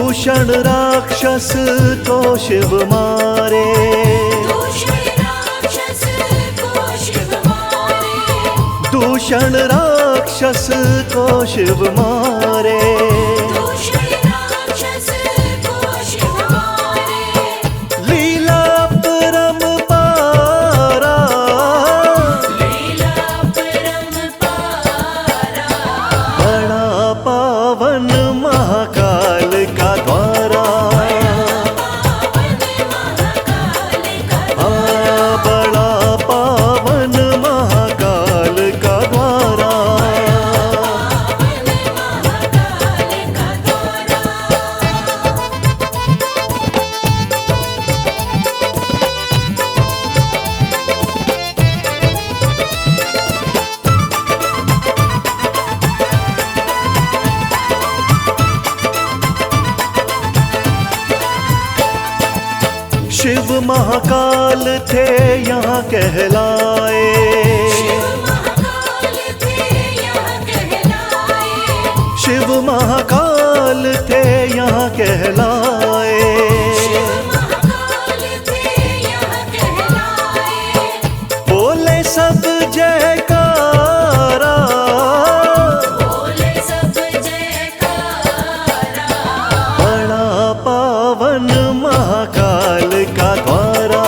दूषण राक्षस को शिव मारे, दूषण राक्षस को शिव मारे, लीला परम्पारा, बड़ा पावन महाकाल का द्वारा, बड़ा पावन महाकाल का द्वारा। शिव महाकाल थे यहाँ कहलाए, शिव महाकाल थे यहाँ कहलाए, बोले सब जयकारा, बड़ा पावन महाकाल का द्वारा,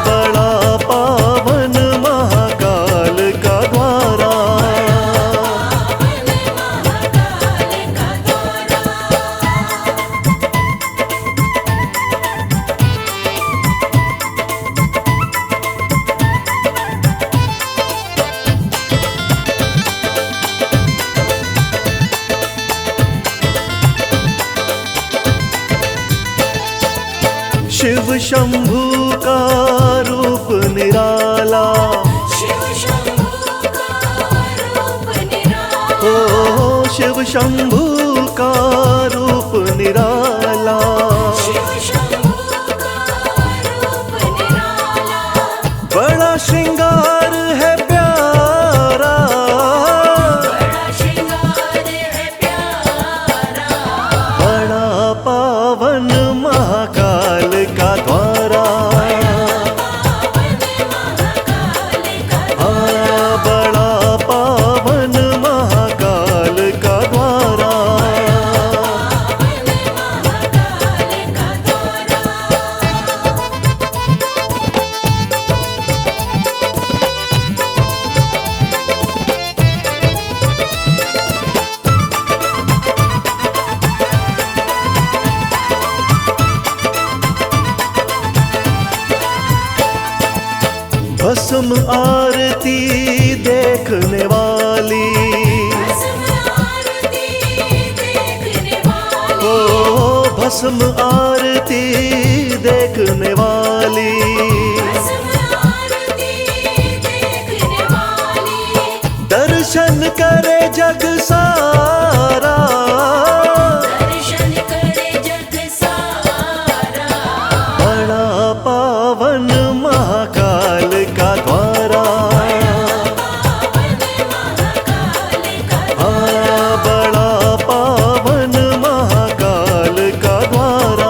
बड़ा पावन महाकाल का द्वारा। शिव शंभू का रूप निराला, ओ शिव शंभू का रूप निराला, बड़ा श्रृंगार है प्यारा, बड़ा पावन महाकाल का द्वारा, बड़ा पावन महाकाल का द्वारा। भस्म आरती देखने वाली, ओ भस्म आरती देखने वाली, दर्शन करे जग सारा, बड़ा पावन महाकाल का द्वारा, बड़ा पावन महाकाल का द्वारा।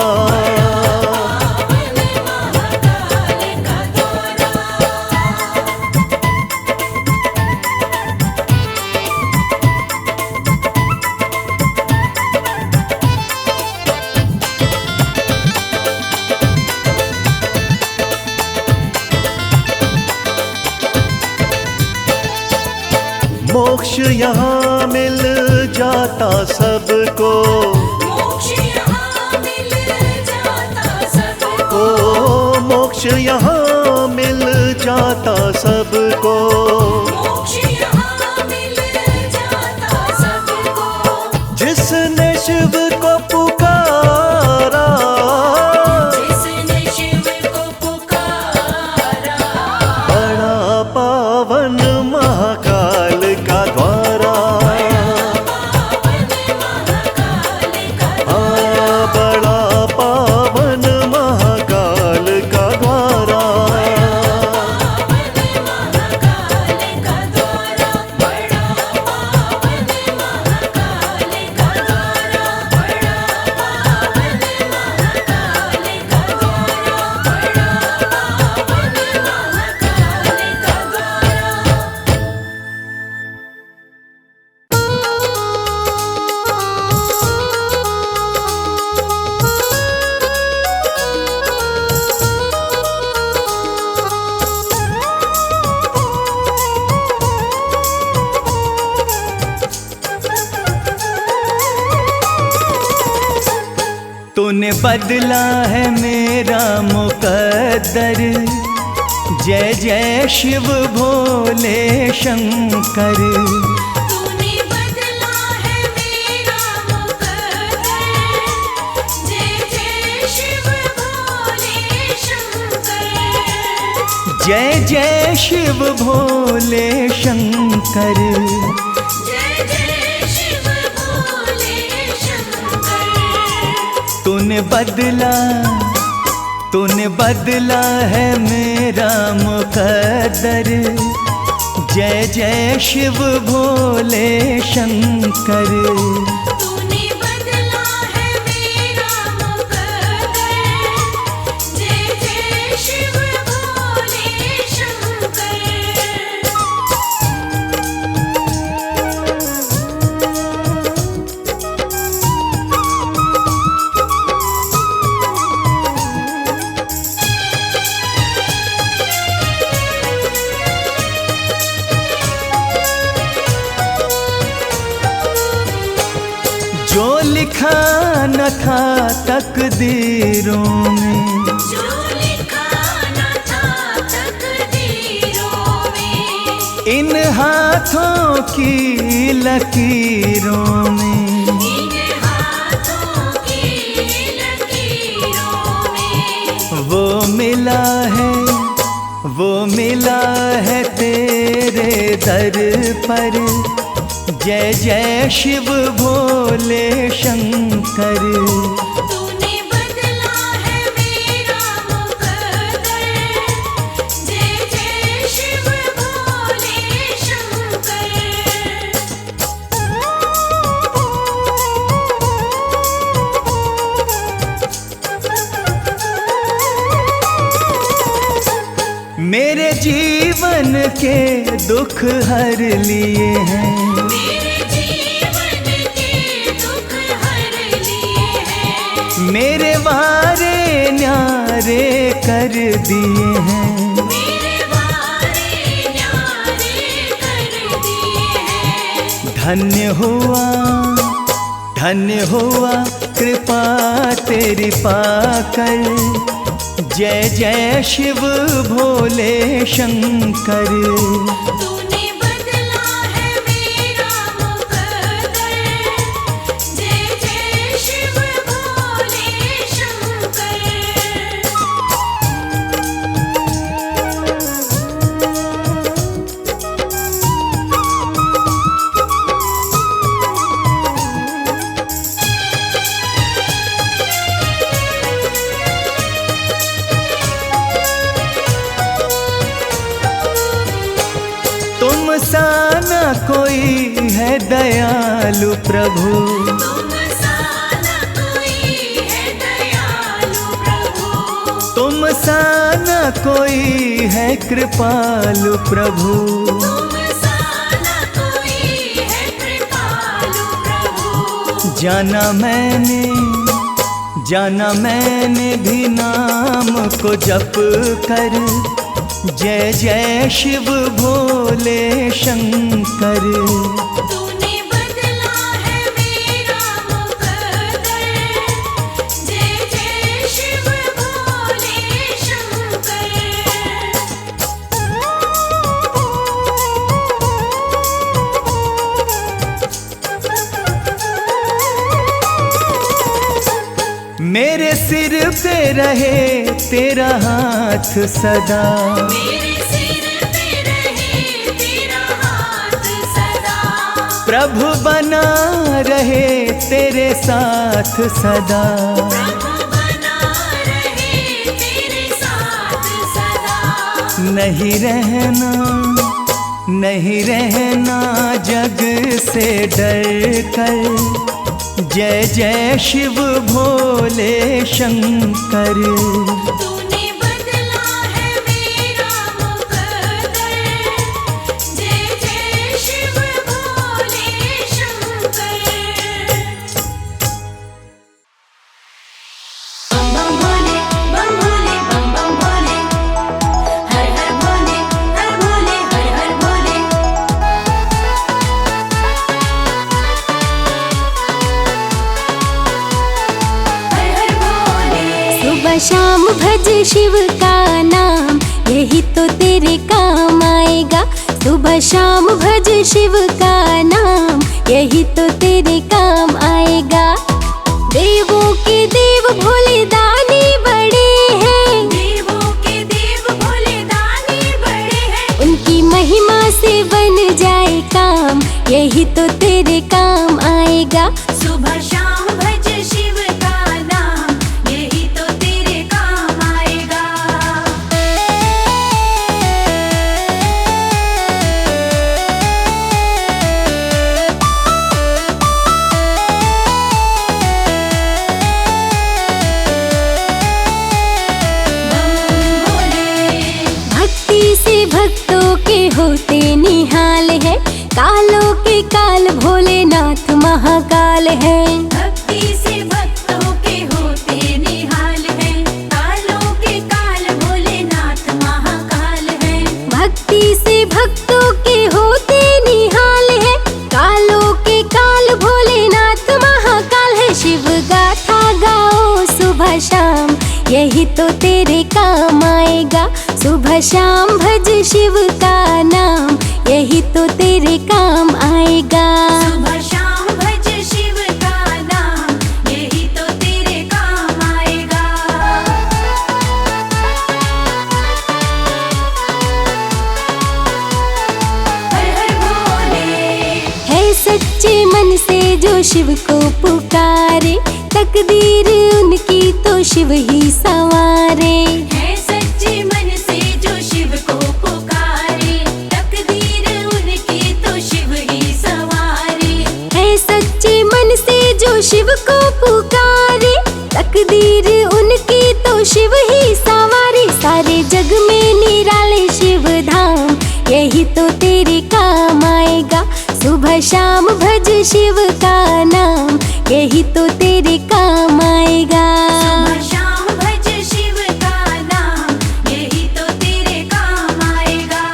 मोक्ष यहाँ मिल जाता सबको, ओ मोक्ष यहाँ मिल जाता सबको, जिसने शिव को पुकारा, बड़ा पावन महाकाल का द्वारा, बड़ा पावन महाकाल का द्वारा। तूने बदला है मेरा मुकद्दर, जय जय शिव भोले शंकर। तूने बदला है मेरा मुकद्दर, जय जय शिव भोले शंकर। जय जय शिव भोले शंकर। जय जय शिव भोले शंकर। तूने बदला है मेरा मुकद्दर, जय जय शिव भोले शंकर। तूने बदला है मेरा मुकद्दर, जय जय शिव भोले शंकर। जो लिखा न था तकदीरों में, जो लिखा न था तकदीरों में, इन हाथों की लकीरों में, इन हाथों की लकीरों में, वो मिला है तेरे दर पर, जय जय शिव भोले शंकर। तूने बदला है मेरा मुकद्दर, जय जय शिव भोले शंकर। मेरे जीवन के दुख हर लिए हैं, मेरे जीवन के दुख हर लिए हैं, मेरे वारे न्यारे कर दिए हैं। मेरे वारे न्यारे कर दिए हैं। धन्य हुआ कृपा तेरी पाकर, जय जय शिव भोले शंकर। तूने बदला है मेरा मुकद्दर, जय जय शिव भोले शंकर। तुम सा न कोई है दयालु प्रभु, तुम सा न कोई है दयालु प्रभु, तुम सा न कोई है कृपालु प्रभु। तुम सा न कोई है कृपालु प्रभु। जाना मैंने भी नाम को जप कर, जय जय शिव भोले शंकर। तूने बदला है मेरा मुकद्दर, जय जय शिव भोले शंकर। मेरे सिर पे रहे तेरा हाथ सदा, मेरे सिर पे रहे तेरा हाथ सदा, प्रभु बना रहे तेरे साथ सदा। प्रभु बना रहे तेरे साथ सदा। नहीं रहना जग से डर कर, जय जय शिव भोले शंकर। तूने बदला है मेरा मुकद्दर, जय जय शिव भोले शंकर। बम बम भोले बम बम भोले, हर हर भोले हर भोले हर हर भोले। हर हर शाम भज शिव का नाम, यही तो तेरे काम आएगा। सुबह शाम भज शिव का नाम, यही तो तेरे काम आएगा। देवों के देव भोले दानी बड़े हैं, देवों के देव भोले दानी बड़े हैं। उनकी महिमा से बन जाए काम, यही तो तेरे काम आएगा। सुबह शाम भज शिव का नाम, यही तो तेरे काम आएगा। बम भोले। भक्ति से भक्तों के होते निहाल है, कालों के काल भोलेनाथ महाकाल है। भक्ति से भक्तों के होते निहाल है, कालों के काल भोलेनाथ महाकाल है। भक्ति से भक्तों के होते निहाल है, कालों के काल भोलेनाथ महाकाल है। शिव गाथा गाओ सुबह शाम, यही तो तेरे काम आएगा। सुबह शाम भज शिव का नाम, यही तो तेरे काम आएगा। सुबह शाम भज शिव का नाम, यही तो तेरे काम आएगा। हर हर भोले। है सच्चे मन से जो शिव को पुकारे, तकदीर उनकी तो शिव ही संवारे। है सच्चे मन से जो शिव को पुकारे, तकदीर उनकी तो शिव ही संवारे। है सच्चे मन से जो शिव को पुकारे, तकदीर उनकी तो शिव ही संवारे। सारे जग में निराले शिव धाम, यही तो तेरे काम आएगा। सुबह शाम भज शिव का नाम, यही तो तेरे काम आएगा। सुबह शाम भज शिव का नाम, यही तो तेरे काम आएगा।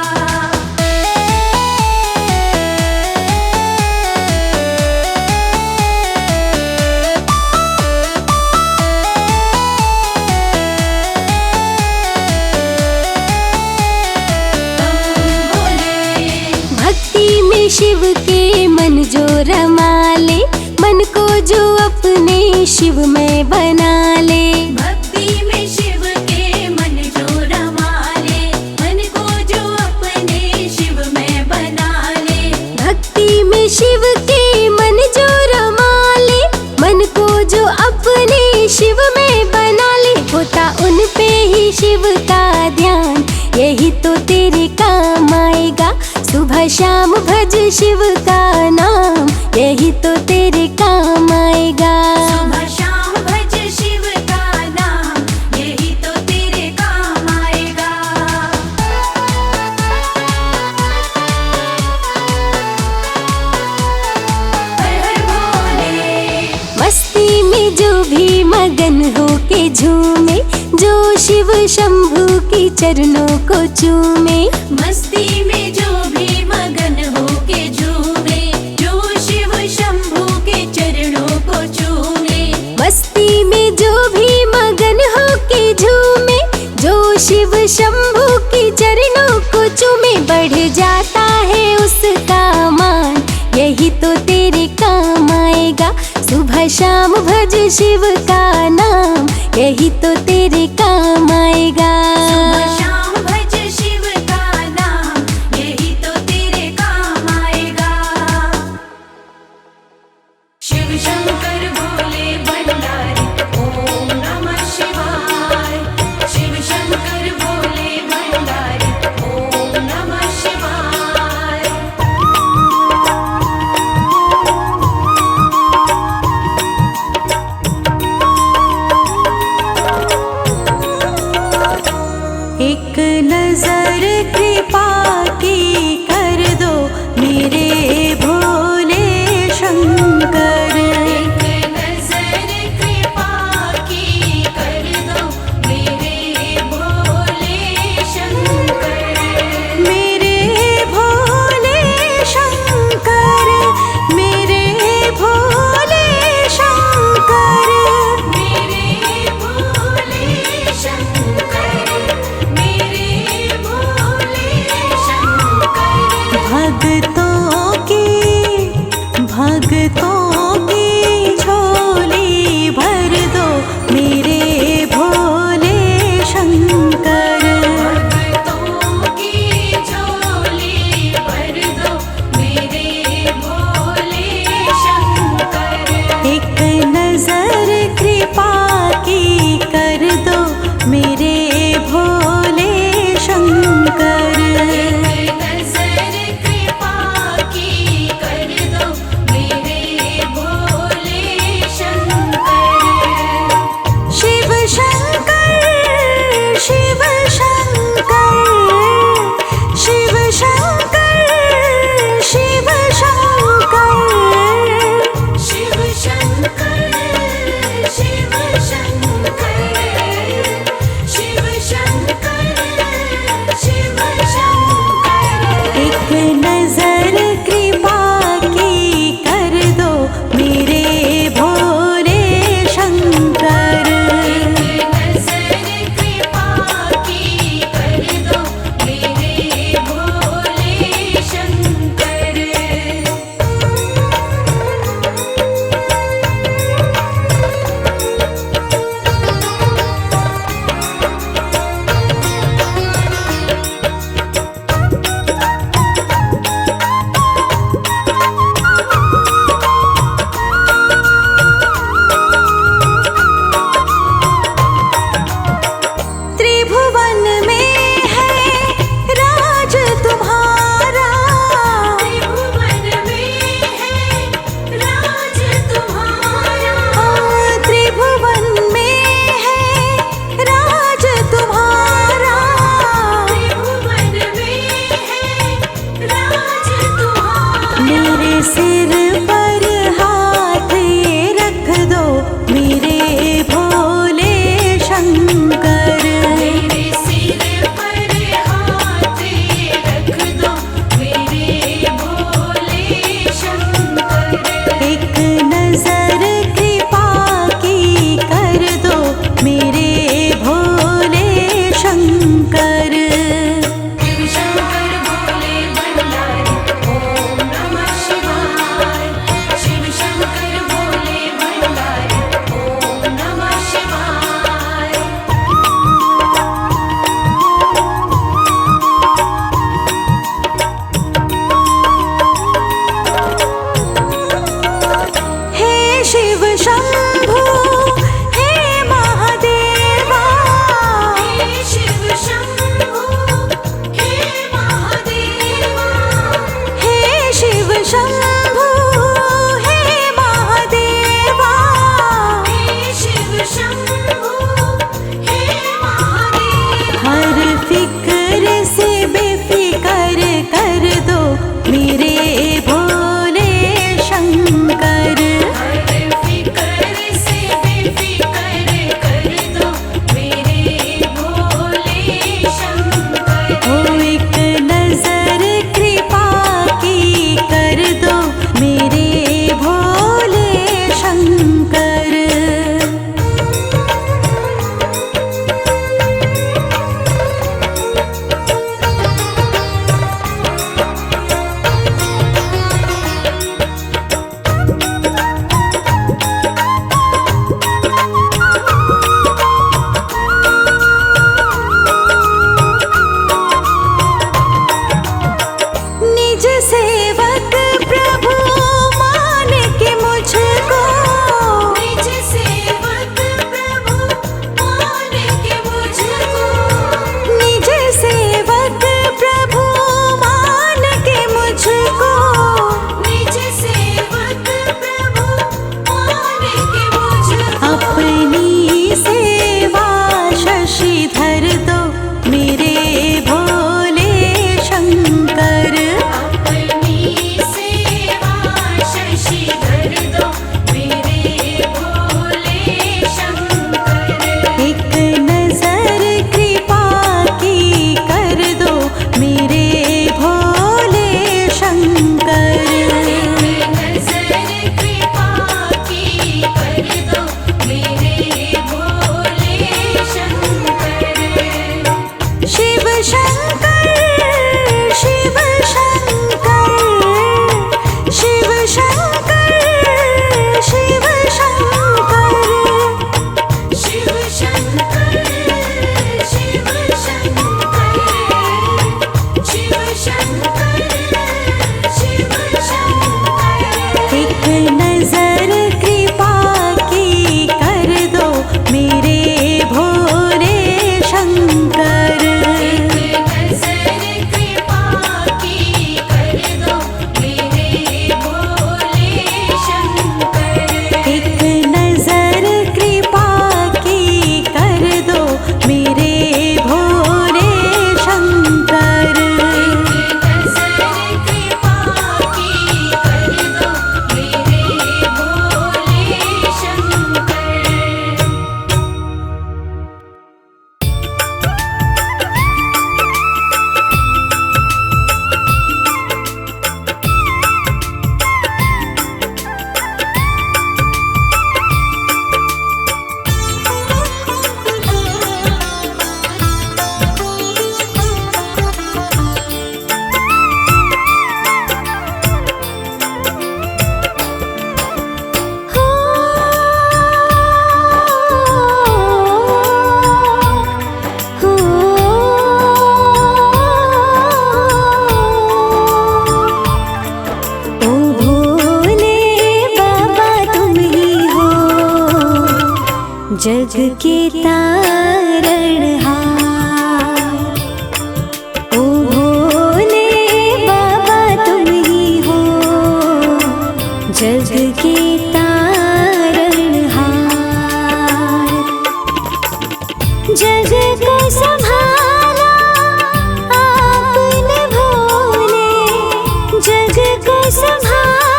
बम भोले। भक्ति में शिव के मन जो रमा ले, मन को जो अपने शिव में बना ले। भक्ति में शिव के मन जो रमा ले, मन को जो अपने शिव में बना ले। भक्ति में शिव के मन जो रमा ले, मन को जो अपने शिव में बना ले। होता उन पे ही शिव का ध्यान, यही तो तेरे काम आएगा। सुबह शाम भज शिव का नाम, यही तो तेरे काम आएगा। सुबह शाम भज शिव का नाम, यही तो तेरे काम आएगा। हर हर भोले। मस्ती में जो भी मगन हो के झूमे, जो शिव शंभू की चरणों को चूमे। मस्ती में जो भी मगन हो के झूमे, जो शिव शंभू के चरणों को चूमे। मस्ती में जो भी मगन हो के झूमे, जो शिव शंभू की चरणों को चूमे। बढ़ जाता है उसका मान, यही तो तेरे काम आएगा। सुबह शाम भज शिव का नाम, यही तो तेरे काम आएगा। सुबह शाम भज शिव का नाम, यही तो तेरे काम आएगा। शिव शंकर भोले भंडारी, ओम नमः शिवाय। शिव शंकर भोले भंडारी, ओम नमः शिवाय। सिर पर हाथ ये रख दो मेरे भोले शंकर। मेरे सिर पर हाथ ये रख दो मेरे भोले शंकर। एक नजर कृपा की कर दो मेरे भोले शंकर। शिव शंकर भोले भंडारी ओम नमः शिवाय। शिव शंकर भोले भंडारी ओम नमः शिवाय। हे शिव शंभु हे महादेवा। हे शिव शंभु हे महादेवा। हे शिव शंभु हे महादेवा। हे शिव शंभु हे महादेवा। हर फिक्र से बेफिकर कर दो मेरे भोले शंकर। हर फिक्र से बेफिक्र कर दो मेरे भोले शंकर। ओ एक नजर कृपा की कर दो मेरे भोले शंकर। निज सेवक प्रभु मान के मुझको। निज सेवक प्रभु मान के मुझको। निज सेवक प्रभु मान के मुझको। निज सेवक प्रभु मान के मुझको। अपनी सेवा शशिधर दो मेरे भोले शंकर। अपनी सेवा शशिधर दो मेरे भोले शंकर। एक नजर कृपा की कर दो मेरे भोले शंकर। नजर कृपा की कर दो मेरे भोले शंकर। शिव शंकर शिव शंकर शिव शंकर शिव शंकर। शिव शंकर शिव शंकर। शिव शंकर शिव शंकर। एक नजर कृपा की कर दो मेरे भोले शंकर। नजर कृपा की कर दो मेरे भोले शंकर। एक नजर कृपा की कर दो मेरे भोले शंकर। नजर कृपा की कर दो मेरे भोले शंकर। ओ भोले बाबा तुम ही हो जग के तारणहार। ओ भोले बाबा तुम ही हो जग के तारणहार। जग को संभाला आपने भोले, जग को संभाला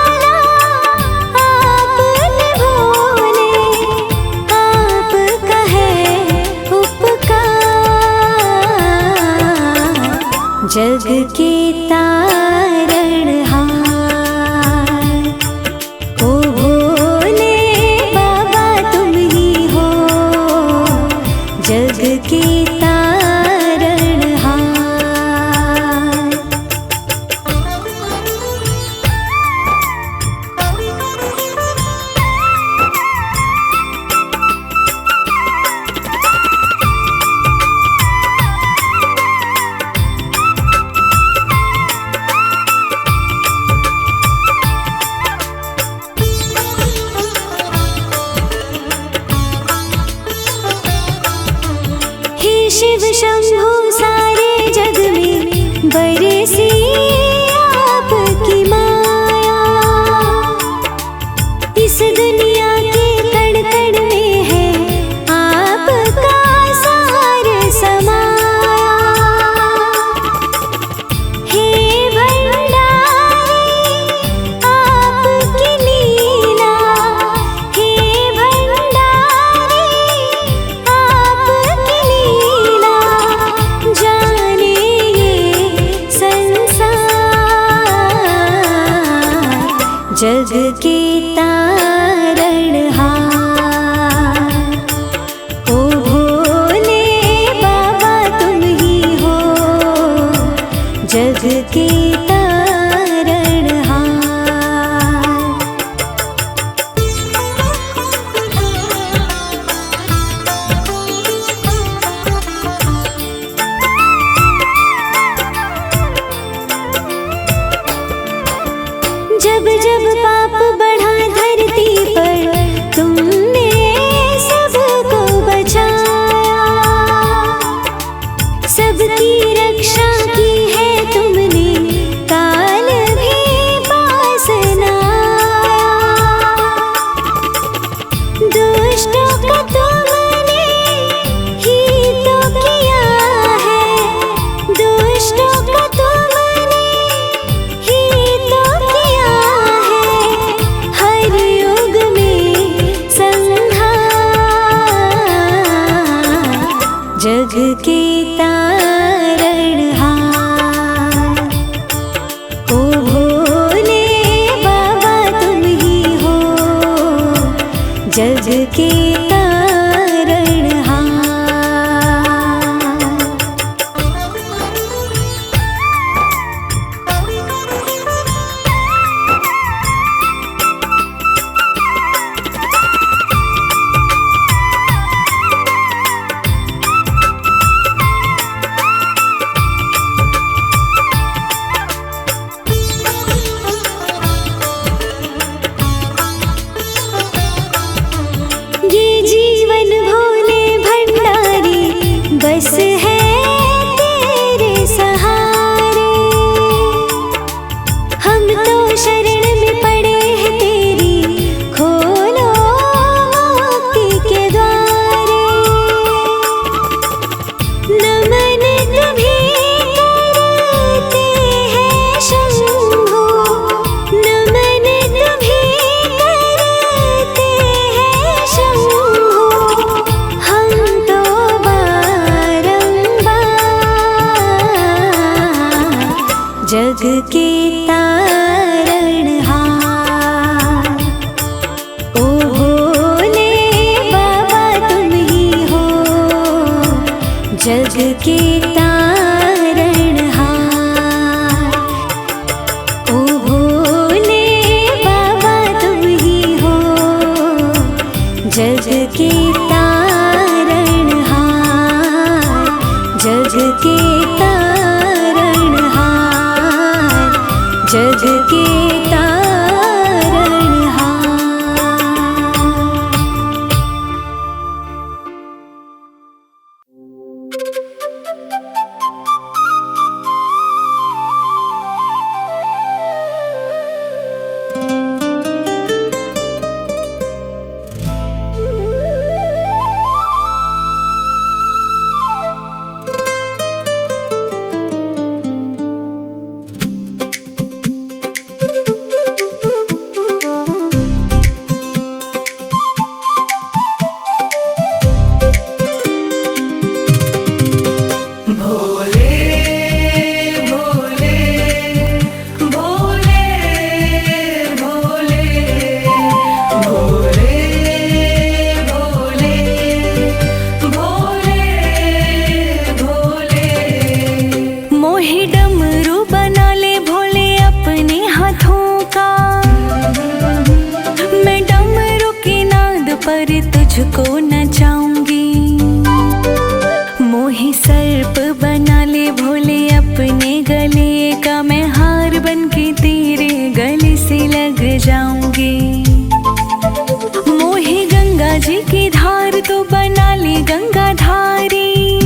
के तारणहार। ओ भोले बाबा तुम ही हो जग के तारणहार। हे शिव शंभु सारे जग में बरसी आपकी माया। इस दुनिया के कण कण में है आपका सार समाया। हे भंडारी आपकी लीला, हे भंडारी आपकी लीला। जाने ये संसार जग के तारणहार। ओ भोले बाबा तुम ही हो जग के तारणहार। जब जब पाप बढ़ा धरती पर तुमने सबको बचाया। सबकी रक्षा की है तुमने, काल भी पास न आया। दुष्टों का तुमने ही तो किया है, दुष्टों का तुमने ही तो किया है। हर युग में संहार जग के तारणहार। ओ भोले बाबा तुम ही हो जग के तारणहार। ये जीवन भोले भंडारी बस है तेरे सहारे। हम तो शरण में पड़े हैं तेरी, खोलो मुक्ति के द्वारे। नमन तुम्हें करते हैं शंभु, नमन तुम्हें करते हैं शंभु। हम तो बारंबार जग के तारणहार। ओ भोले बाबा तुम ही हो जग के तारणहार। ओ भोले बाबा तुम ही हो जग के तारणहार। जग के तारणहार, जग के तारणहार। तुझको नचाऊंगी। मोहे सर्प बना ले भोले अपने गले का, मैं हार बन के तेरे गले से लग जाऊंगी। मोहे गंगा जी की धार तो बना ले गंगाधारी,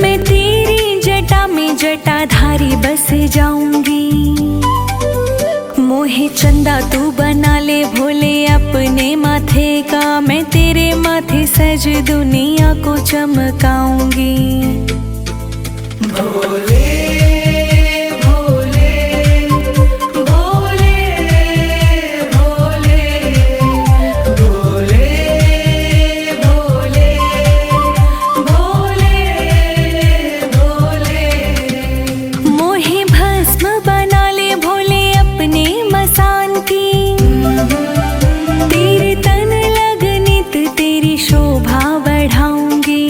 मैं तेरी जटा में जटाधारी बस जाऊंगी। मोहे चंदा तू बना ले भोले अपने माथे का, मैं तेरे माथे सज दुनिया को चमकाऊंगी। भोले भोले भोले भोले भोले भोले भोले भोले। मोहे भस्म बना ले भोले अपने मसान की, तेरे तन लगनित तेरी शोभा बढ़ाऊंगी।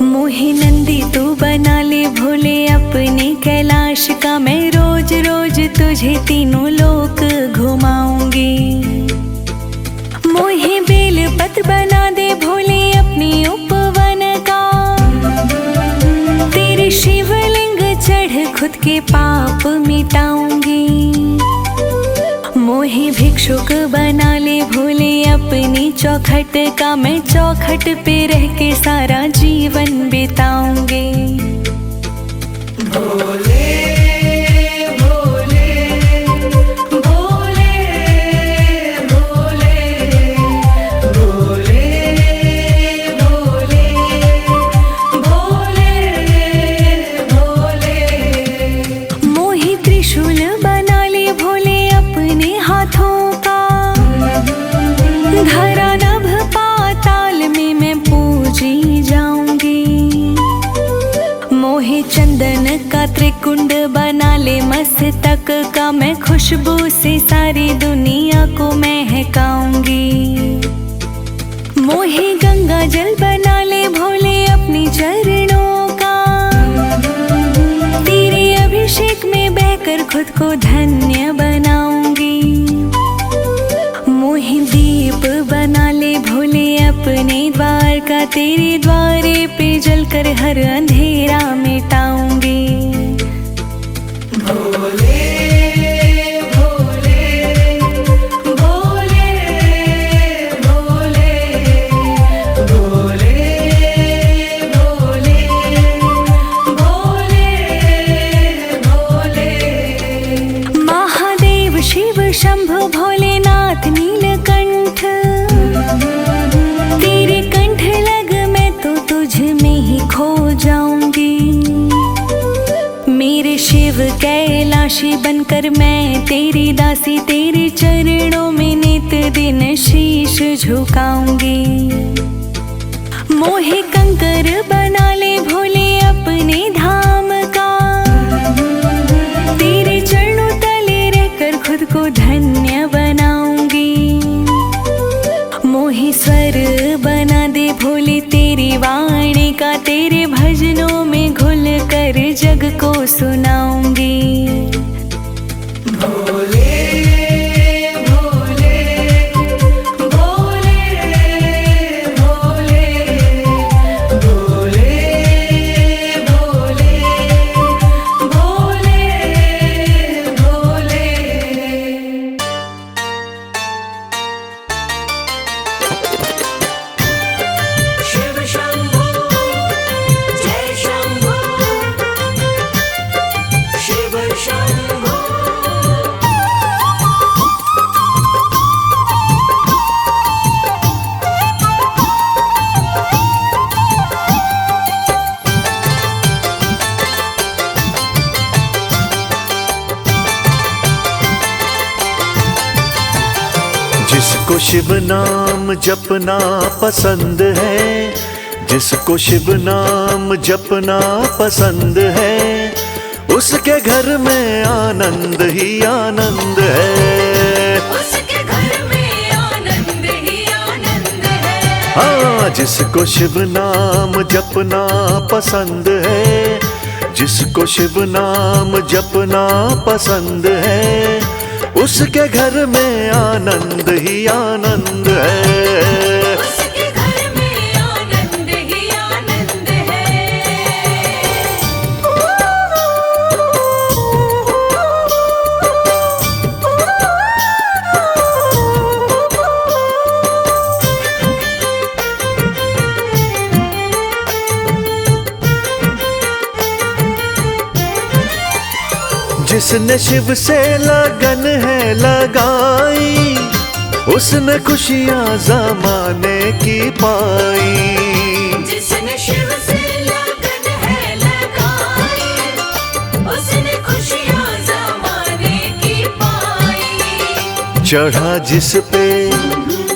मोहे नंदी तू बना ले भोले अपने कैलाश का, मैं रोज रोज तुझे तीनों लोक घुमाऊंगी। मोहे बेल पत्र बना दे भोले अपनी उपवन का, तेरे शिवलिंग चढ़ खुद के पाप मिटाऊंगी। मोहे भिक्षुक बना ले भोले अपनी चौखट का, मैं चौखट पे रह के सारा जीवन बिताऊंगी। भोले भोले भोले भोले भोले भोले भोले भोले। मोहे त्रिशूल बना ले भोले अपने हाथों का, धरा नभ पाताल में मैं पूजी जाऊंगी। मोहे चंदन का त्रिकुंड बना ले मस्तक का, मैं खुशबू से सारी दुनिया को महकाऊंगी। मोहे गंगा जल बना ले भोले अपने चरणों का, तेरे अभिषेक में बहकर खुद को धन्य बनाऊंगी। मोहे दीप बना ले भोले अपने द्वार का, तेरे द्वारे पे जलकर हर अंधेरा मिटाऊंगी। भोले भोले भोले भोले भोले भोले भोले भोले। महादेव शिव शंभु भोलेनाथ नीलकंठ, तेरे कंठ लग मैं तो तुझ में ही खो जाऊंगी। मेरे शिव कैलाशी बनकर मैं तेरी दासी, तेरे चरणों में नित दिन शीश झुकाऊंगी। मोहे कंकर बना ले भोले अपने धाम का, तेरे चरणों तले रहकर खुद को धन्य बनाऊंगी। मोहे स्वर बना दे भोले तेरी वाणी का, तेरे भजनों में घुल कर जग को सुनाऊंगी। भोले भोले भोले भोले भोले भोले भोले भोले। शिव शंभो जय शंभो, शिव शंभो। जिसको शिव नाम जपना पसंद है, जिसको शिव नाम जपना पसंद है, उसके घर में आनंद ही आनंद है। उसके घर में आनंद ही आनंद है। हाँ, जिसको शिव नाम जपना पसंद है, जिसको शिव नाम जपना पसंद है, उसके घर में आनंद ही आनंद है। उसके घर में आनंद ही आनंद जिसने शिव से लगन है लगाई, उसने खुशियाँ ज़माने की पाई। जिसने शिव से लगन है लगाई, उसने खुशियाँ ज़माने की पाई। चढ़ा जिस पे,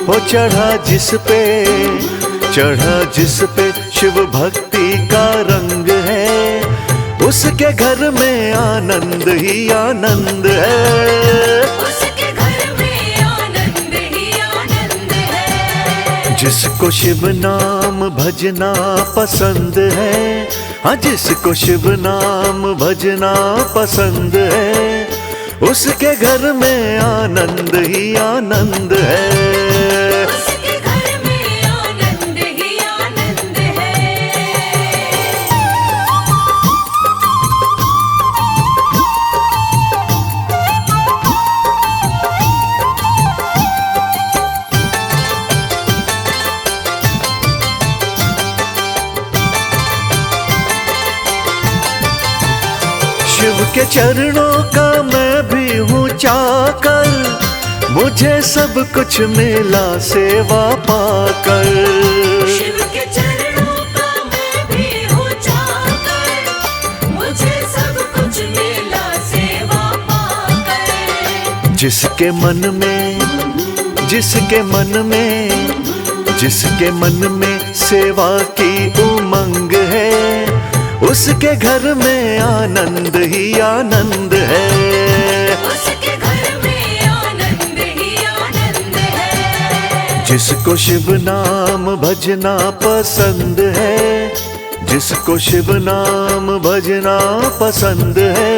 वो चढ़ा जिस पे, चढ़ा जिस पे शिव भक्ति का रंग है, उसके घर में आनंद ही आनंद है। उसके घर में आनंद ही आनंद है। जिसको शिव नाम भजना पसंद है, हाँ जिसको शिव नाम भजना पसंद है, उसके घर में आनंद ही आनंद है। उसके घर में आनंद ही आनंद है। शिव के चरणों का मैं भी हूँ चाकर, मुझे सब कुछ मिला सेवा पाकर। शिव के चरणों का मैं भी हूँ चाकर, मुझे सब कुछ मिला सेवा पाकर। जिसके मन में, जिसके मन में, जिसके मन में सेवा की उमंग है, उसके घर में आनंद ही आनंद है। उसके घर में आनंद ही आनंद है। जिसको शिव नाम भजना पसंद है, जिसको शिव नाम भजना पसंद है,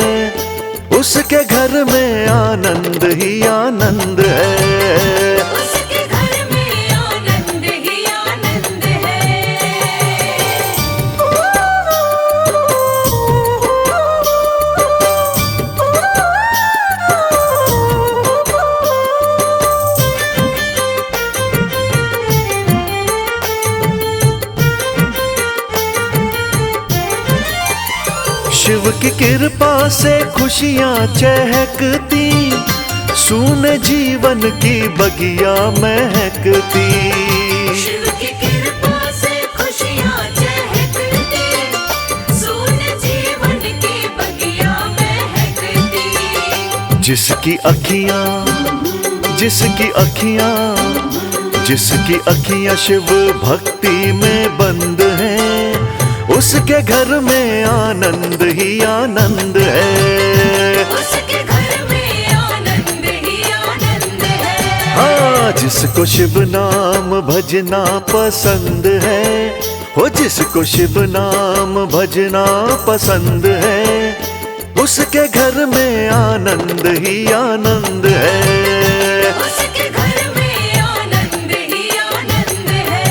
उसके घर में आनंद ही आनंद है। उसके घर में आनंद ही आनंद है। शिव की कृपा से खुशियाँ चहकती, सूने जीवन की बगिया महकती। शिव की कृपा से खुशियाँ चहकती, सूने जीवन की बगिया महकती। जिसकी अखियाँ, जिसकी अखियाँ, जिसकी अखियाँ शिव भक्ति में बंद हैं, उसके घर में आनंद ही आनंद है। उसके घर में आनंद ही आनंद है। हाँ जिसको शिव नाम भजना पसंद है, हो जिसको शिव नाम भजना पसंद है, उसके घर में आनंद ही आनंद है। उसके घर में आनंद ही आनंद है।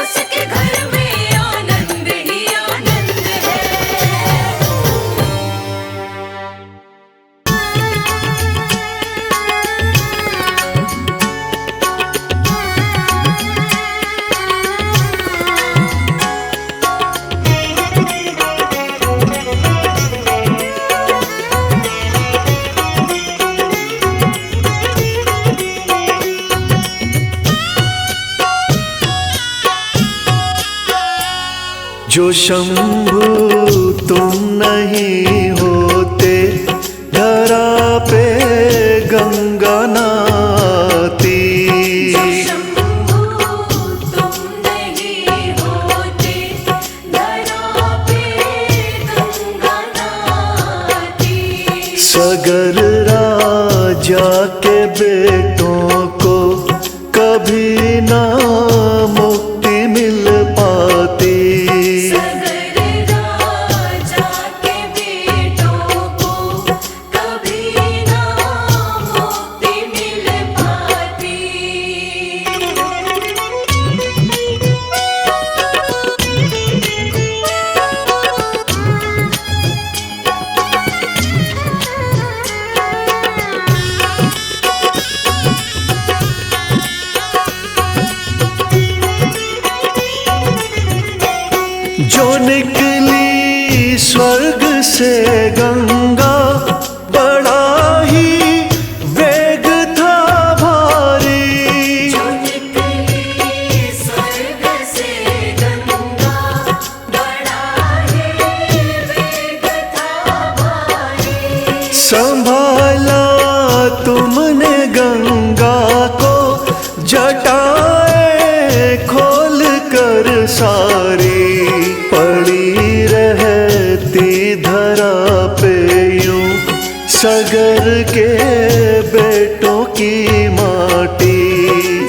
उसके घर में आनंद ही आनंद है। जो शंभु तुम नहीं होते, धरा पे गंगा नाती। शंभू तुम नहीं होते, धरा पे गंगा नाती। सगर राजा के बेटों को कभी ना मुक्ति मिल पाती। सगर राजा के बेटों को कभी ना जो निकली स्वर्ग से गंगा, बड़ा ही वेग था भारी। जो निकली स्वर्ग से गंगा, बड़ा ही वेग था भारी। संभाला तुमने गंगा को, जटाएं खोल कर सारी, पड़ी रहती धरा पे यूं सगर के बेटों की माटी।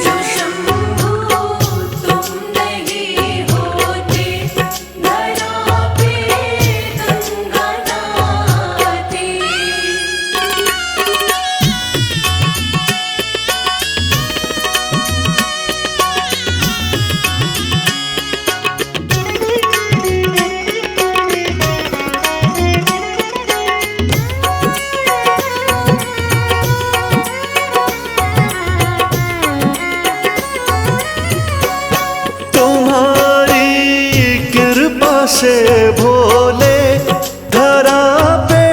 जो शंभू तुम नहीं होते, धरा पे गंगा नहाती। तुम्हारी कृपा से भोले धरा पे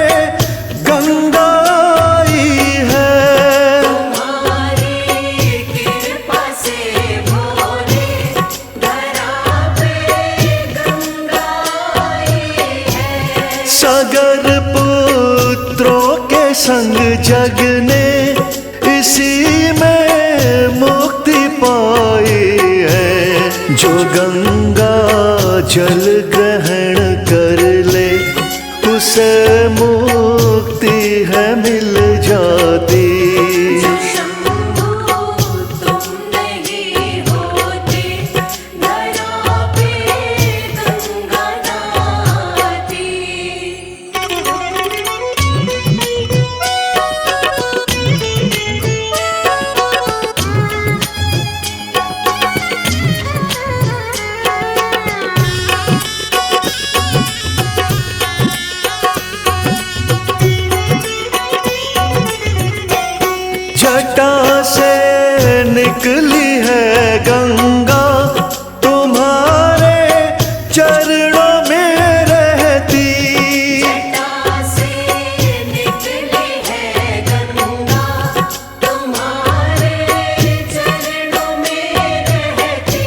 गंगा आई है। तुम्हारी कृपा से भोले, धरा पे गंगा आई है। सागर पुत्रों के संग जग ने इसी में मुक्ति पाई है। जो गंगा जल ग्रहण कर ले, उसे मुक्ति है मिल जाती। जो शंभू तुम नहीं होते, धरा पे गंगा नहाती। जटा से निकली है गंगा, तुम्हारे चरणों में रहती। जटा से निकली है गंगा, तुम्हारे चरणों में रहती।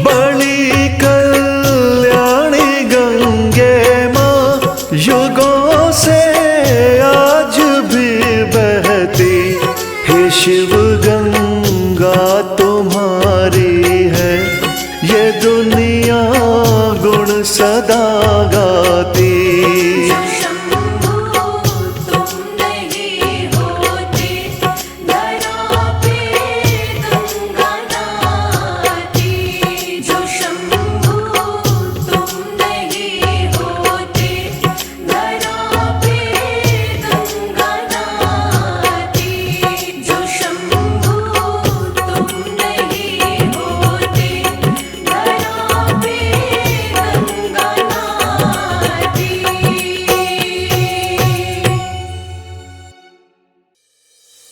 बड़ी कल्याणी गंगे माँ, युगों से आज भी बहती। हे शिव गंगा तुम्हारी है ये दुनिया गुण सदा गाती। जो शंभू तुम नहीं होते, धरा पे गंगा नहाती। जो शंभू तुम नहीं होते, धरा पे गंगा नहाती। जो शंभू तुम नहीं होते, धरा पे गंगा नहाती।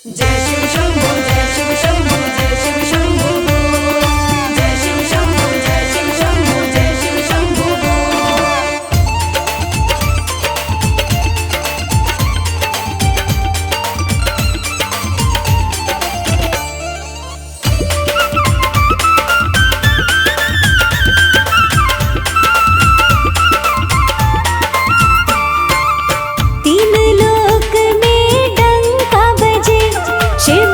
जय शिव शंभू, जय शिव शंभू, जय शिव शंभू। जय शिव शंभू, जय शिव शंभू, जय शिव शंभू। तीन लोक में डंका बजे, शिव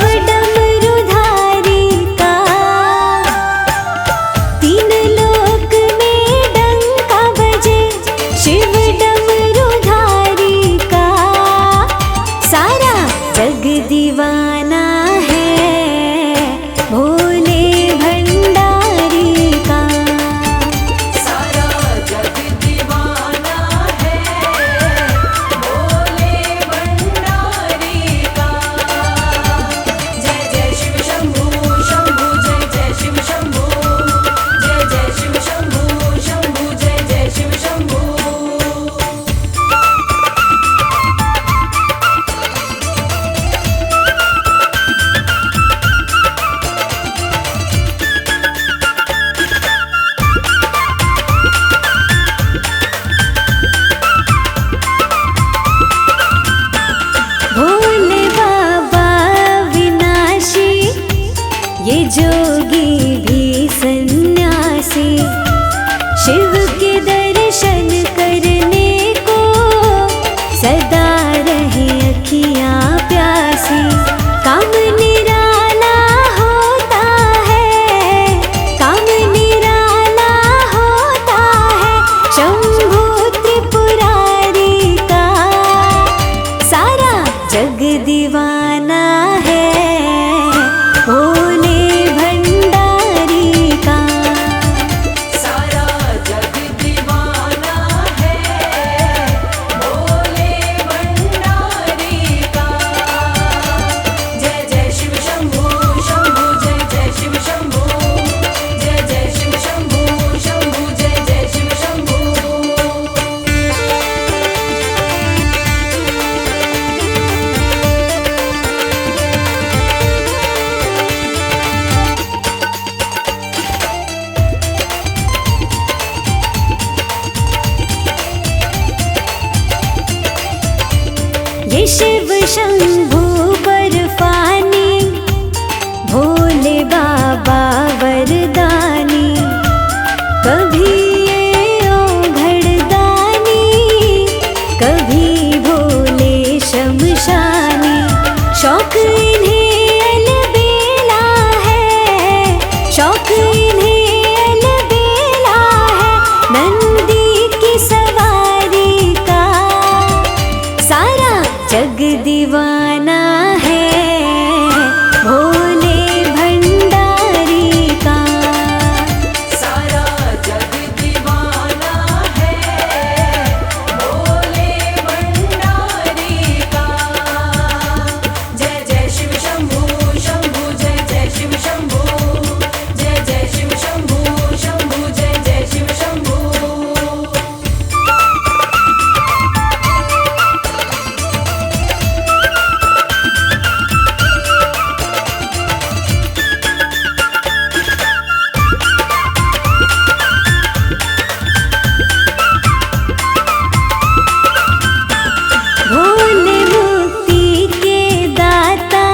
जग दीवाना है भोले भंडारी का। सारा जग दीवाना है भोले भंडारी का। जय जय शिव शंभू शंभू जय जय शिव शंभू, जय जय शिव शंभू शंभू जय जय शिव शंभू। ये शिव शंभू बर्फानी भोले बाबा वरदानी, कभी ये ओघड़दानी कभी भोले शमशानी। शौक इन्हें अलबेला है, शौक इन्हें अलबेला है, नंदी की सवारी का। सारा जग दीवाना है भोले भंडारी का। सारा जग दीवाना है भोले भंडारी का। जय जय शिव शंभू शंभू जय जय शिव शंभू, जय जय शिव शंभू शंभू जय जय शिव शंभू। भोले मुक्ति के दाता,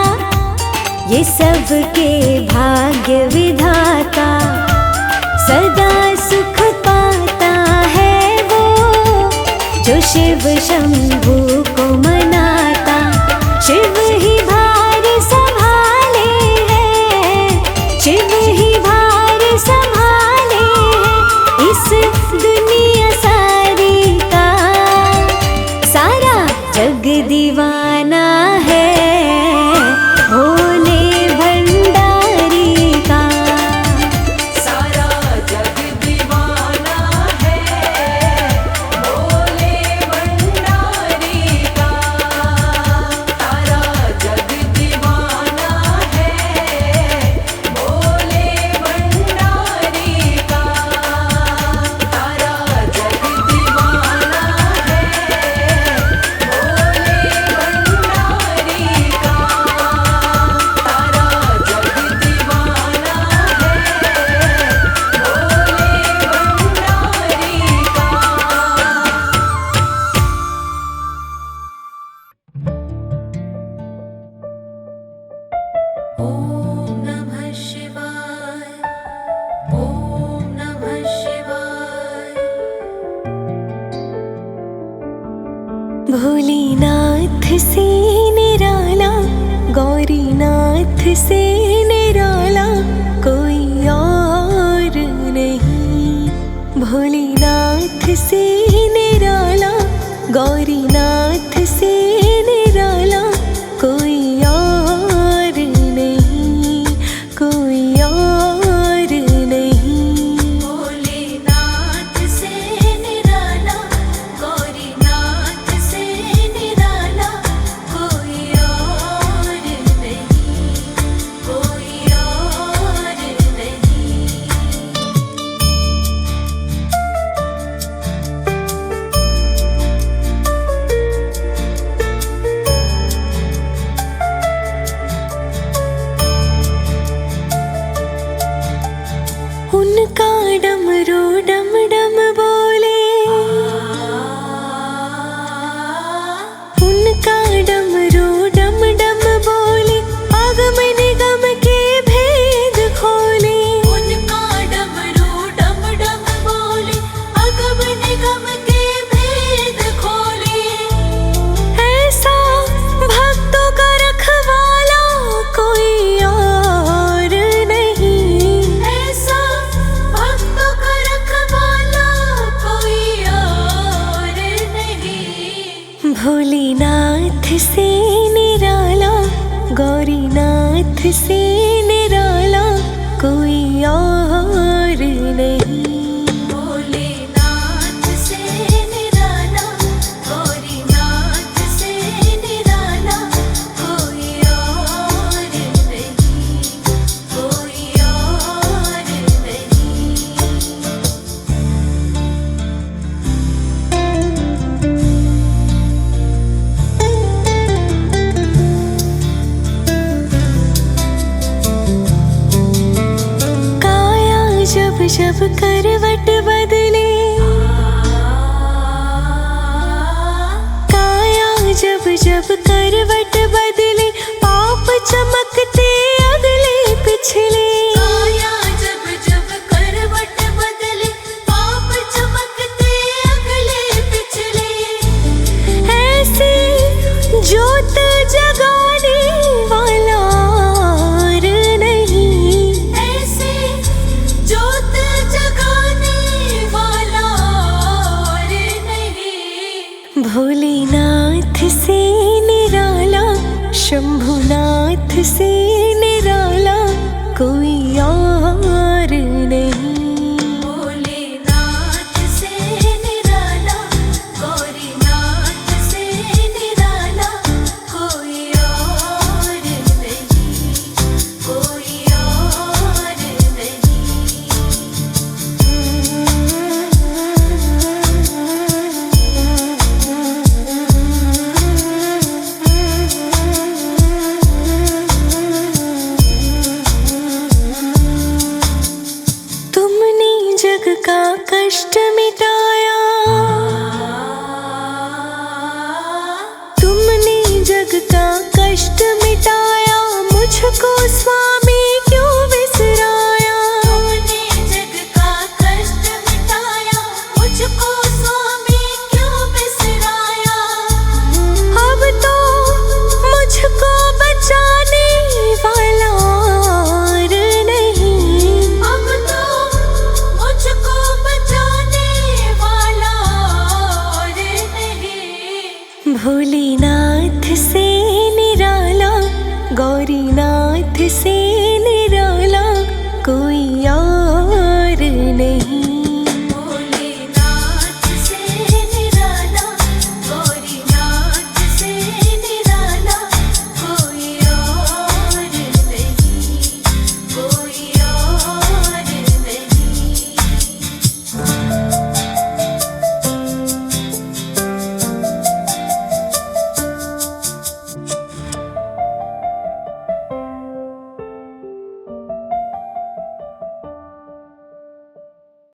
ये सबके भाग्य विधाता। सदा सुख पाता है वो जो शिव शंभू को मनाता। शिव ही भार संभाले हैं, शिव ही भार संभाले हैं इस दुनिया सारी का। सारा जग दीवाना है भोले भंडारी का। सारा जग दीवाना है भोले भंडारी का। सारा जग दीवाना है भोले भंडारी का। सारा जग दीवाना है भोले भंडारी का। सारा जग दीवाना ओम नमः शिवाय, ओम नमः शिवाय। भोलेनाथ से निराला, गौरीनाथ से निराला कोई और नहीं। भोलेनाथ से निराला, गौरीनाथ से निराला कोई और नहीं, कोई और नहीं। भोलेनाथ से निराला, गौरीनाथ से निराला कोई और नहीं, कोई और नहीं। उनका डमरू डम डम बोले, उनका डमरू डम डम बोले, आगम निगम के भेद खोले। उनका डमरू डम डम बोले, अगम निगम के भेद खोले। ऐसा भक्तों का रखवाला कोई और नहीं, ऐसा भक्तों का रखवाला कोई और नहीं। भोलेनाथ से भोलेनाथ से निराला कोई और नहीं। भोलेनाथ से निराला, गौरीनाथ से निराला कोई और नहीं, कोई और नहीं। काया जब जब करवट बदले, काया जब जब करवट बदले, पाप चमकते अगले पिछले। काया जब जब करवट बदले, पाप चमकते अगले पिछले। ऐसे जोत जगाने वाला और नहीं, ऐसे जोत जगाने वाला और नहीं। भोलेनाथ से निराला, शंभुनाथ से निराला कोई और नहीं। भोलेनाथ से निराला, गौरीनाथ से निराला कोई और नहीं, कोई और नहीं। तुमने जग का कष्ट मिटाया, तुमने जग का कष्ट मिटाया, मुझको स्वामी क्यों बिसराया। तुमने जग का कष्ट मिटाया, मुझको स्वामी क्यों बिसराया। अब तो मुझको बचाने वाला और नहीं। अब तो मुझको बचाने वाला और नहीं। भोलेनाथ से निराला, गौरीनाथ से निराला